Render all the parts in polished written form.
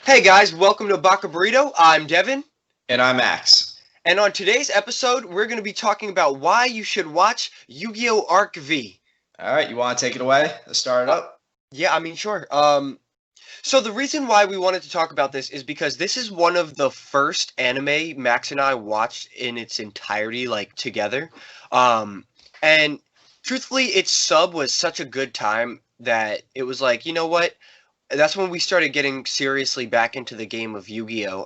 Hey guys, welcome to Burrito. I'm Devin, And I'm Max. and on today's episode, we're going to be talking about why you should watch Yu-Gi-Oh! Arc V. All right, you want to take it away? Let's start it Uh, up. yeah, I mean, sure. So the reason why we wanted to talk about this is because this is one of the first anime Max and I watched in its entirety, like together. And truthfully, its sub was such a good time that it was like, you know what? That's when we started getting seriously back into the game of Yu-Gi-Oh!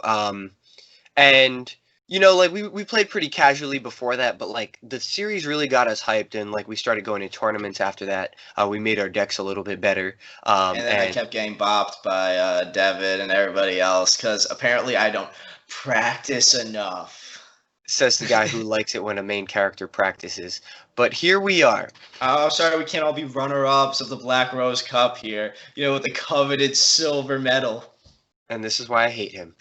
And like we played pretty casually before that, but like the series really got us hyped, and like we started going to tournaments after that. We made our decks a little bit better. And then I And kept getting bopped by David and everybody else because apparently I don't practice enough. says the guy who likes it when a main character practices. But here we are. Oh, sorry, we can't all be runner-ups of the Black Rose Cup here. With the coveted silver medal. And this is why I hate him.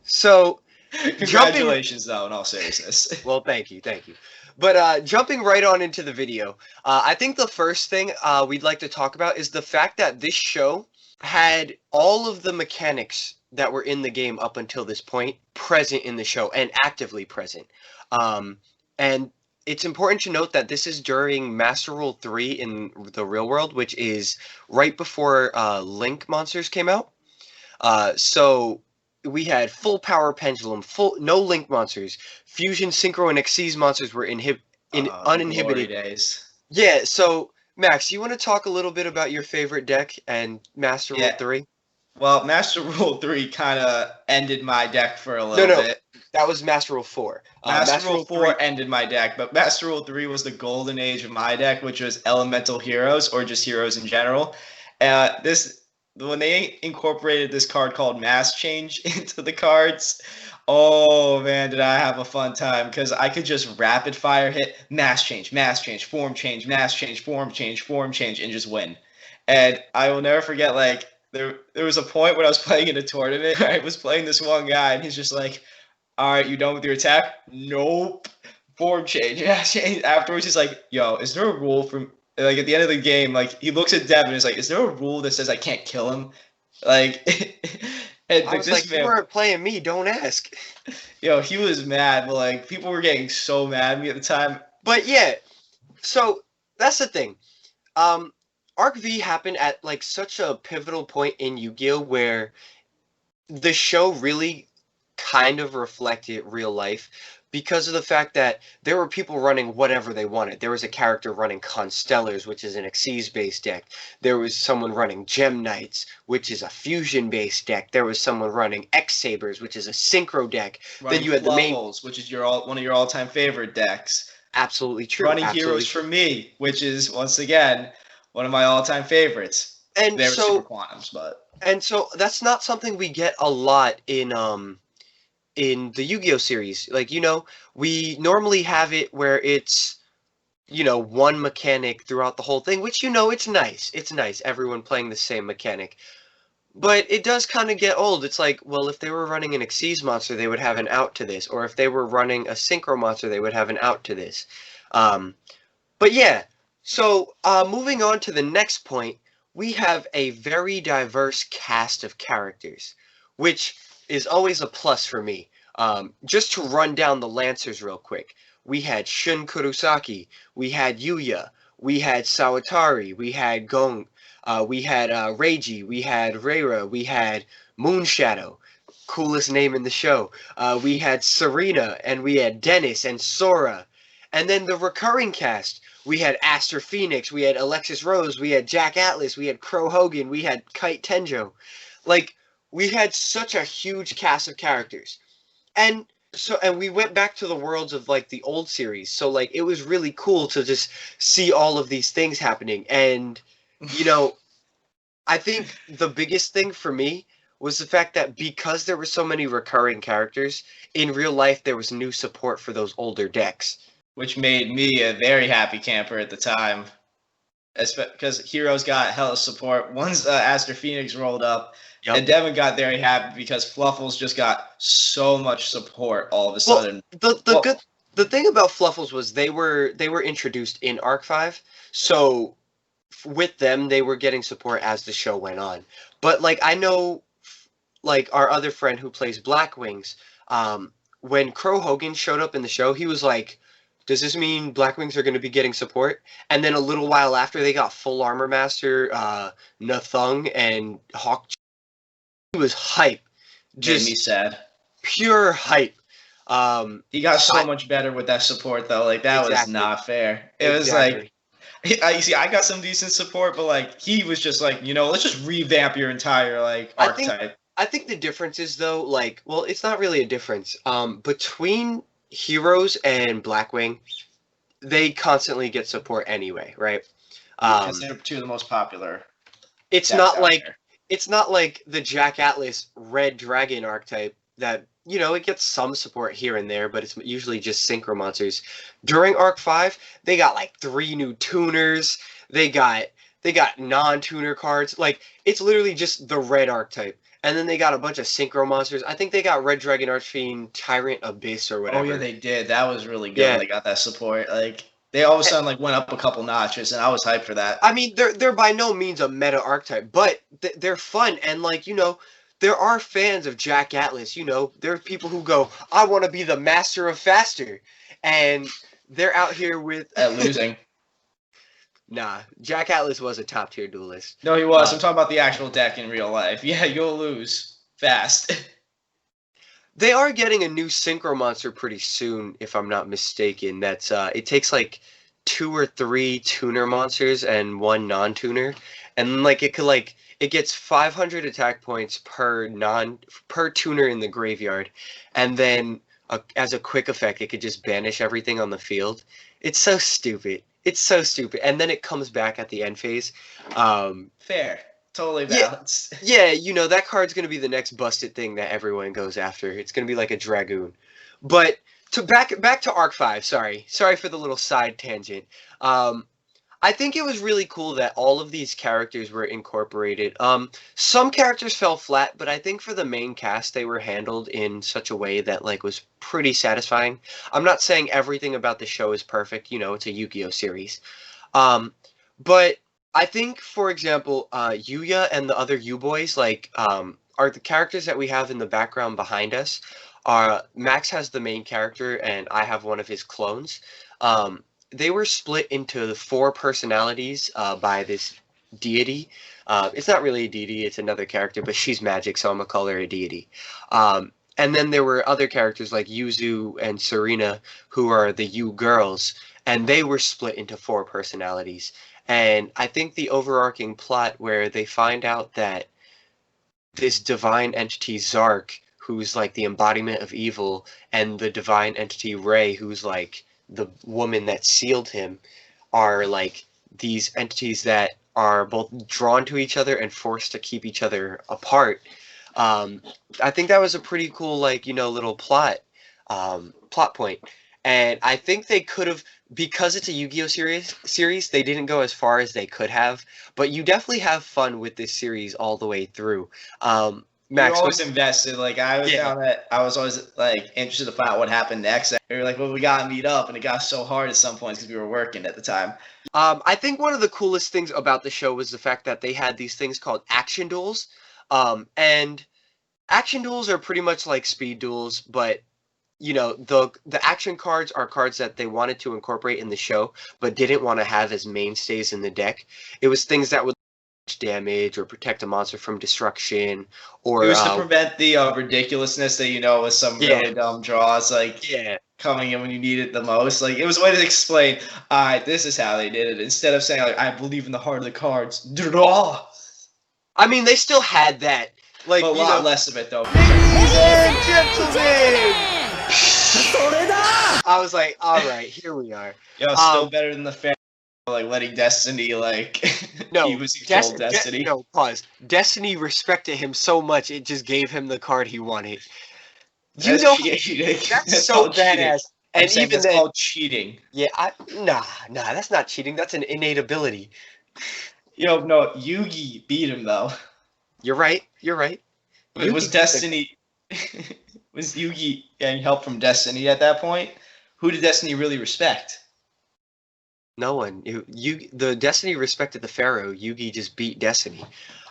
So jumping Congratulations, though, in all seriousness. well, thank you, thank you. But jumping right on into the video, I think the first thing we'd like to talk about is the fact that this show had all of the mechanics that were in the game up until this point present in the show and actively present. And it's important to note that this is during Master Rule 3 in the real world, which is right before Link monsters came out. So we had full power pendulum, full no link monsters, fusion, synchro, and Xyz monsters were Glory uninhibited. days. Yeah. So Max, you want to talk a little bit about your favorite deck and Master Rule Yeah. 3? Well, Master Rule 3 kind of ended my deck for a No, little no, bit. that was Master Rule 4. Master Rule 4 3. ended my deck, but Master Rule 3 was the golden age of my deck, which was elemental heroes or just heroes in general. When they incorporated this card called Mass Change into the cards, oh man, did I have a fun time because I could just rapid fire hit Mass Change, Form Change, Mass Change, Form Change, Form Change, and just win. And I will never forget, like, there was a point when I was playing in a tournament where I was playing this one guy, and he's just like, all right, you done with your attack? Nope. Form change. Yeah, change. Afterwards, he's like, yo, is there a rule from, like, at the end of the game, like, he looks at Devin and is like, is there a rule that says I can't kill him? Like, and I like, was this like, you man, weren't playing me. Don't ask. he was mad, but, like, people were getting so mad at me at the time. But yeah, so that's the thing. Arc V happened at like such a pivotal point in Yu-Gi-Oh! Where the show really kind of reflected real life because of the fact that there were people running whatever they wanted. There was a character running Constellars, which is an Xyz-based deck. There was someone running Gem Knights, which is a fusion-based deck. There was someone running X-Sabers, which is a synchro deck. Running you had the main- Fluffles, which is one of your all-time favorite decks. Absolutely true. Running absolutely Heroes for Me, which is, once again, one of my all-time favorites. And They were so, Super Quantums, but and so that's not something we get a lot in the Yu-Gi-Oh series. Like, we normally have it where it's, one mechanic throughout the whole thing, which, it's nice. It's nice, everyone playing the same mechanic. But it does kind of get old. It's like, well, if they were running an Xyz monster, they would have an out to this. Or if they were running a Synchro monster, they would have an out to this. But yeah, so moving on to the next point, we have a very diverse cast of characters, which is always a plus for me. Just to run down the Lancers real quick, we had Shun Kurosaki, we had Yuya, we had Sawatari, we had Gong, we had Reiji, we had Reira, we had Moonshadow, coolest name in the show. We had Serena, and we had Dennis and Sora. And then the recurring cast, we had Aster Phoenix, we had Alexis Rose, we had Jack Atlas, we had Crow Hogan, we had Kite Tenjo. Like, we had such a huge cast of characters. And we went back to the worlds of like the old series. So like it was really cool to just see all of these things happening. And I think the biggest thing for me was the fact that because there were so many recurring characters, in real life there was new support for those older decks. which made me a very happy camper at the time. Because Heroes got hella support. Once Aster Phoenix rolled up, Yep. and Devin got very happy because Fluffles just got so much support all of a Well, sudden. the thing about Fluffles was they were introduced in Arc 5, so with them they were getting support as the show went on. But like I know like our other friend who plays Black Wings, when Crow Hogan showed up in the show, he was like, "Does this mean Black Wings are going to be getting support?" And then a little while after, they got Full Armor Master, Nathung, and Hawk. He was hype, Made me just sad. pure hype. He got So so much better with that support though. Like that was exactly, not fair. It was like exactly. you see, I got some decent support, but like he was just like, let's just revamp your entire like I think archetype. I think the difference is though, like, well, it's not really a difference. Between Heroes and Blackwing, they constantly get support anyway, right? Yeah, because Um, they're two of the most popular it's decks not out like there. it's not like the Jack Atlas Red Dragon archetype that it gets some support here and there, but it's usually just synchro monsters. During Arc 5, they got like 3 new tuners. They got non-tuner cards. Like it's literally just the red archetype. And then they got a bunch of synchro monsters. I think they got Red Dragon Archfiend, Tyrant Abyss or Oh yeah, whatever. they did. That was really good when Yeah. they got that support. Like they all of a sudden like went up a couple notches, and I was hyped for that. I mean, they're by no means a meta archetype, but they're fun and like there are fans of Jack Atlas. There are people who go, "I want to be the master of faster," and they're out here with At losing. nah. Jack Atlas was a top tier duelist. No, he was. Uh, I'm talking about the actual deck in real life. Yeah, you'll lose fast. they are getting a new synchro monster pretty soon, if I'm not mistaken. That's it takes like 2 or 3 tuner monsters and 1 non-tuner, and like it gets 500 attack points per tuner in the graveyard, and then as a quick effect, it could just banish everything on the field. It's so stupid. It's so stupid, and then it comes back at the end phase. Fair. Totally Yeah, balanced. yeah, that card's gonna be the next busted thing that everyone goes after. It's gonna be like a dragoon. But to back to Arc 5, sorry for the little side tangent. Um, I think it was really cool that all of these characters were incorporated. Some characters fell flat, but I think for the main cast they were handled in such a way that like was pretty satisfying. I'm not saying everything about the show is perfect. It's a Yu-Gi-Oh series. But I think, for example, Yuya and the other U boys, like, are the characters that we have in the background behind us. Max has the main character, and I have one of his clones. They were split into the 4 personalities by this deity. It's not really a deity; it's another character, but she's magic, so I'm gonna call her a deity. And then there were other characters like Yuzu and Serena, who are the U girls, and they were split into 4 personalities. And I think the overarching plot where they find out that this divine entity Zark, who's like the embodiment of evil, and the divine entity Ray, who's like the woman that sealed him, are like these entities that are both drawn to each other and forced to keep each other apart. Um, I think that was a pretty cool, like, little plot point. And I think they could have, because it's a Yu-Gi-Oh series, they didn't go as far as they could have. But you definitely have fun with this series all the way through. You're Max, always invested. Like I yeah. found that I was always like interested to find out what happened next. We were like, well, we got to meet up, and it got so hard at some points because we were working at the time. I think one of the coolest things about the show was the fact that they had these things called action duels. And action duels are pretty much like speed duels, but the action cards are cards that they wanted to incorporate in the show but didn't want to have as mainstays in the deck. It was things that would damage or protect a monster from destruction It or was to prevent the ridiculousness that with some yeah, really dumb draws like yeah. coming in when you need it the most. Like it was a way to explain, all right, this is how they did it, instead of saying like, I believe in the heart of the cards. Draw. I mean, they still had that, like, But a lot less of it though. ladies and gentlemen. I was like, all right, here we are. Still better than the fan like letting Destiny like No, he was controlled Destiny. no, pause. Destiny respected him so much it just gave him the card he wanted. You That's know, cheating. that's so called cheating. badass. I'm And saying even that's then, called cheating. yeah, nah, that's not cheating. That's an innate ability. No, Yugi beat him though. You're right. You're right. It was Destiny. Was Yugi getting help from Destiny at that point? Who did Destiny really respect? No one. The Destiny respected the Pharaoh. Yugi just beat Destiny.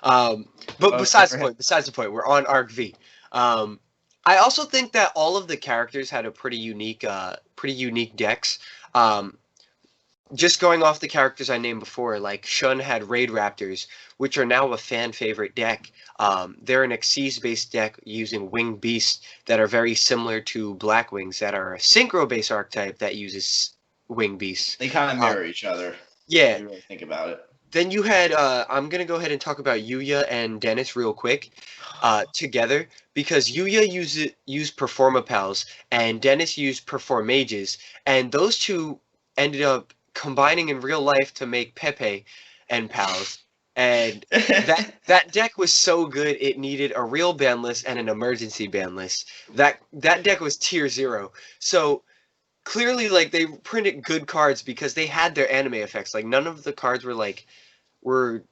Um, but Oh, good for him. besides the point, we're on Arc V. Um, I also think that all of the characters had a pretty unique decks. Um, just going off the characters I named before, like Shun had Raid Raptors, which are now a fan favorite deck. They're an Xyz based deck using Winged Beasts that are very similar to Black Wings, that are a Synchro based archetype that uses Winged Beasts. They kind of Uh, mirror each other if yeah. you really think about it. Then you had I'm gonna go ahead and talk about Yuya and Dennis real quick together because Yuya used Performa Pals and Dennis used Perform Mages, and those two ended up combining in real life to make Pepe and Pals. And that deck was so good it needed a real ban list and an emergency ban list. That deck was tier 0. So clearly like they printed good cards because they had their anime effects. Like none of the cards were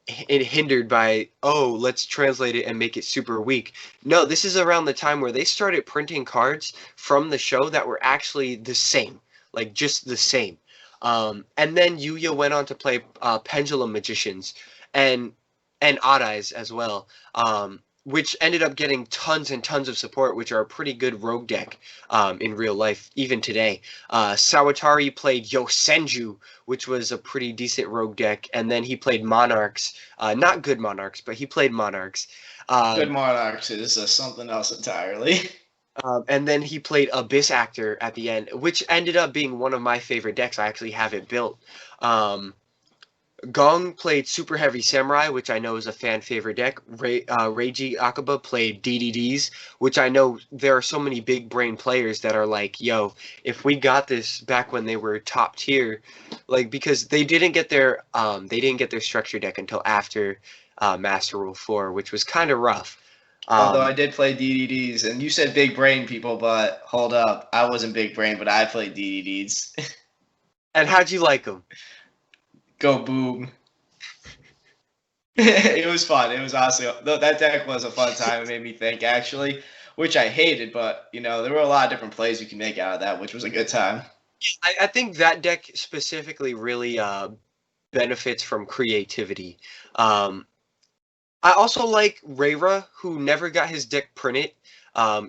hindered by, oh, let's translate it and make it super weak. No, this is around the time where they started printing cards from the show that were actually the same, like just the same. And then Yuya went on to play Pendulum Magicians and Odd Eyes as well, which ended up getting tons and tons of support, which are a pretty good rogue deck in real life, even today. Sawatari played Yosenju, which was a pretty decent rogue deck, and then he played Monarchs. Not good Monarchs, but he played Monarchs. Good Um, Monarchs is something else entirely. and then he played Abyss Actor at the end, which ended up being one of my favorite decks. I actually have it built. Um, Gong played Super Heavy Samurai, which I know is a fan favorite deck. Reiji Akaba played DDDs, which I know there are so many big brain players that are like, yo, if we got this back when they were top tier, like because they didn't get their structure deck until after Master Rule 4, which was kind of rough. Although I Um, did play DDDs, and you said big brain people, but hold up, I wasn't big brain, but I played DDDs. and how'd you like them? Go boom. It was fun. It was honestly that deck was a fun time. It made me think actually, which I hated, but there were a lot of different plays you can make out of that, which was a good time. I think that deck specifically really benefits from creativity. Um, I also like Reira, who never got his deck printed.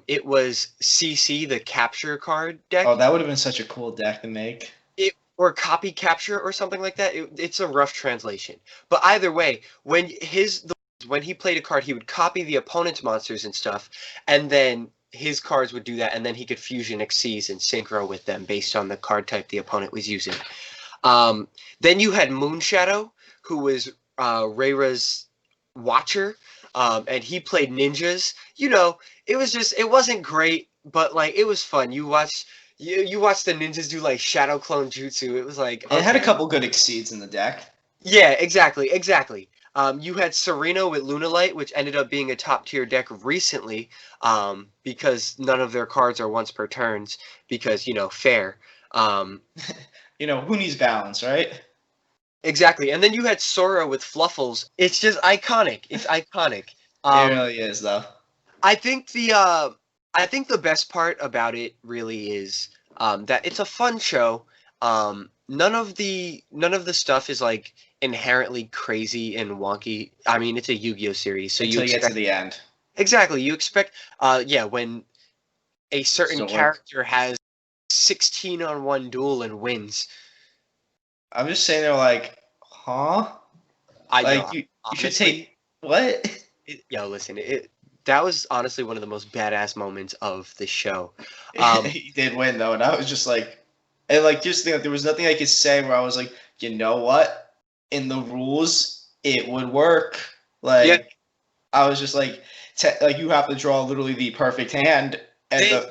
It was CC, the capture card Oh, deck. that would have been such a cool deck to make. Or copy capture or something like that. It's a rough translation. But either way, when he played a card, he would copy the opponent's monsters and stuff, and then his cards would do that, and then he could fusion Xyz and synchro with them based on the card type the opponent was using. Um, then you had Moonshadow, who was Reira's watcher, and he played ninjas. It wasn't great, but like it was fun. You watched the ninjas do like shadow clone jutsu. It was like, It had a okay, couple good exceeds in the deck. yeah, exactly. You had Sereno with Lunalight, which ended up being a top tier deck recently, because none of their cards are once per turns, because fair. Um, Who needs balance, right? Exactly. And then you had Sora with Fluffles. It's just iconic. It's iconic. It Um, really is, though. I think the best part about it really is that it's a fun show. None of the stuff is like inherently crazy and wonky. I mean, it's a Yu-Gi-Oh series, so you Until you get to expect the end. exactly. You expect yeah, when a certain Sword. character has 16 on one duel and wins. I'm just saying they're like, huh? I know. Like you should Honestly, take what? listen, that was honestly one of the most badass moments of the show. Um, He did win though, and I was just like, and like just think that there was nothing I could say where I was like, you know what? In the rules, it would work. yeah, Like I was just like, like you have to draw literally the perfect hand, and they,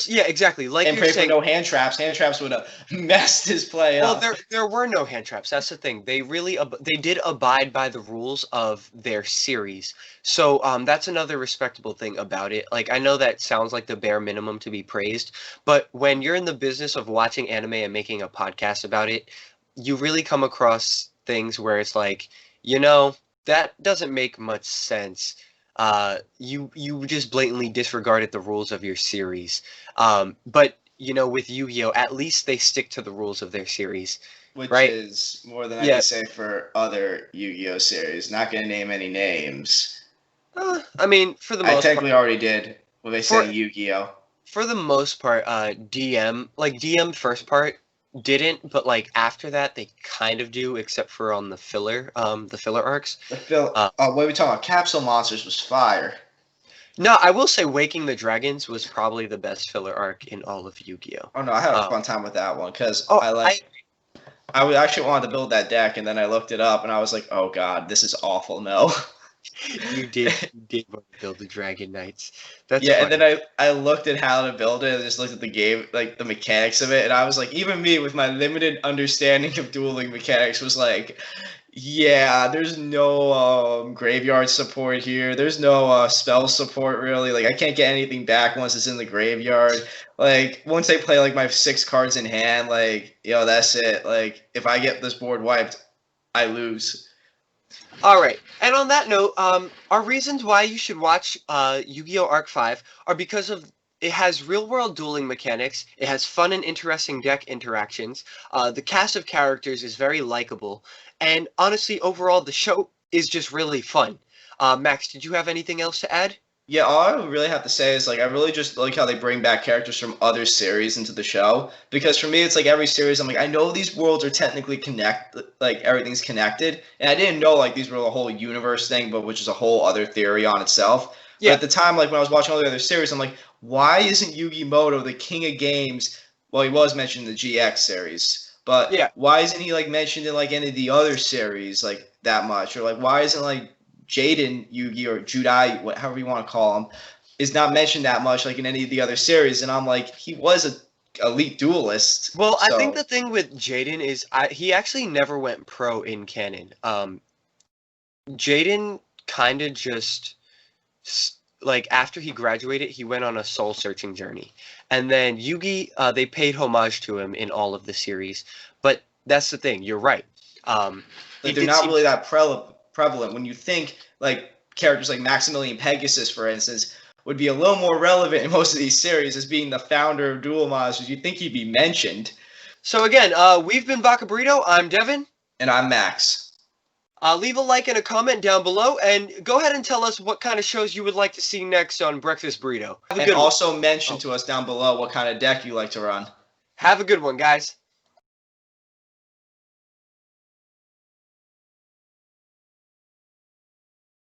yeah, exactly. Like and you're pray for saying, no hand traps. Hand traps would have messed his play well, up. there were no hand traps. That's the thing. They did abide by the rules of their series. So that's another respectable thing about it. Like I know that sounds like the bare minimum to be praised, but when you're in the business of watching anime and making a podcast about it, you really come across things where it's like, that doesn't make much sense. You just blatantly disregarded the rules of your series. But with Yu-Gi-Oh, at least they stick to the rules of their series, which right? is more than I Yeah. could say for other Yu-Gi-Oh series. Not gonna name any names. I mean, for the I most part, technically already did by for saying Yu-Gi-Oh. for the most part, DM first part didn't, but like after that they kind of do, except for on the filler arcs. Uh, What are we talking about? Capsule Monsters was fire. no, I will say Waking the Dragons was probably the best filler arc in all of Yu-Gi-Oh. Oh no, I had a Um, fun time with that one because oh, I I like I would actually wanted to build that deck, and then I looked it up, and I was like, "Oh God, this is awful." No. you did want to build the Dragon Knights. That's Yeah, and then funny. I looked at how to build it, and just looked at the game, like the mechanics of it, and I was like, even me with my limited understanding of dueling mechanics was like, yeah, there's no graveyard support here. There's no spell support really. Like I can't get anything back once it's in the graveyard. Like once I play like my 6 cards in hand, like that's it. Like if I get this board wiped, I lose. All right. And on that note, our reasons why you should watch Yu-Gi-Oh! Arc 5 are because of it has real-world dueling mechanics, it has fun and interesting deck interactions, the cast of characters is very likable, and honestly, overall, the show is just really fun. Max, did you have anything else to add? Yeah, all I would really have to say is like I really just like how they bring back characters from other series into the show because for me it's like every series I'm like I know these worlds are technically like everything's connected and I didn't know like these were a whole universe thing but which is a whole other theory on itself. But Yeah, at the time like when I was watching all the other series I'm like why isn't Yugi Moto the king of games? Well, he was mentioned in the GX series, but yeah. why isn't he like mentioned in like any of the other series like that much or like why isn't like Jaden Yugi or Judai, however you want to call him, is not mentioned that much like in any of the other series. And I'm like, he was a elite duelist. Well, I think So the thing with Jaden is he actually never went pro in canon. Jaden kind of just like after he graduated, he went on a soul searching journey, and then Yugi, they paid homage to him in all of the series. But that's the thing. You're right. He like they're did not seem really that prevalent. When you think like characters like Maximilian Pegasus, for instance, would be a little more relevant in most of these series as being the founder of Duel Monsters. You'd think he'd be mentioned. so. Again, we've been Baka Burrito. I'm Devin. And I'm Max. Leave a like and a comment down below, and go ahead and tell us what kind of shows you would like to see next on Breakfast Burrito. Have a And good one. also mention to us down below what kind of deck you like to run. Have a good one, guys.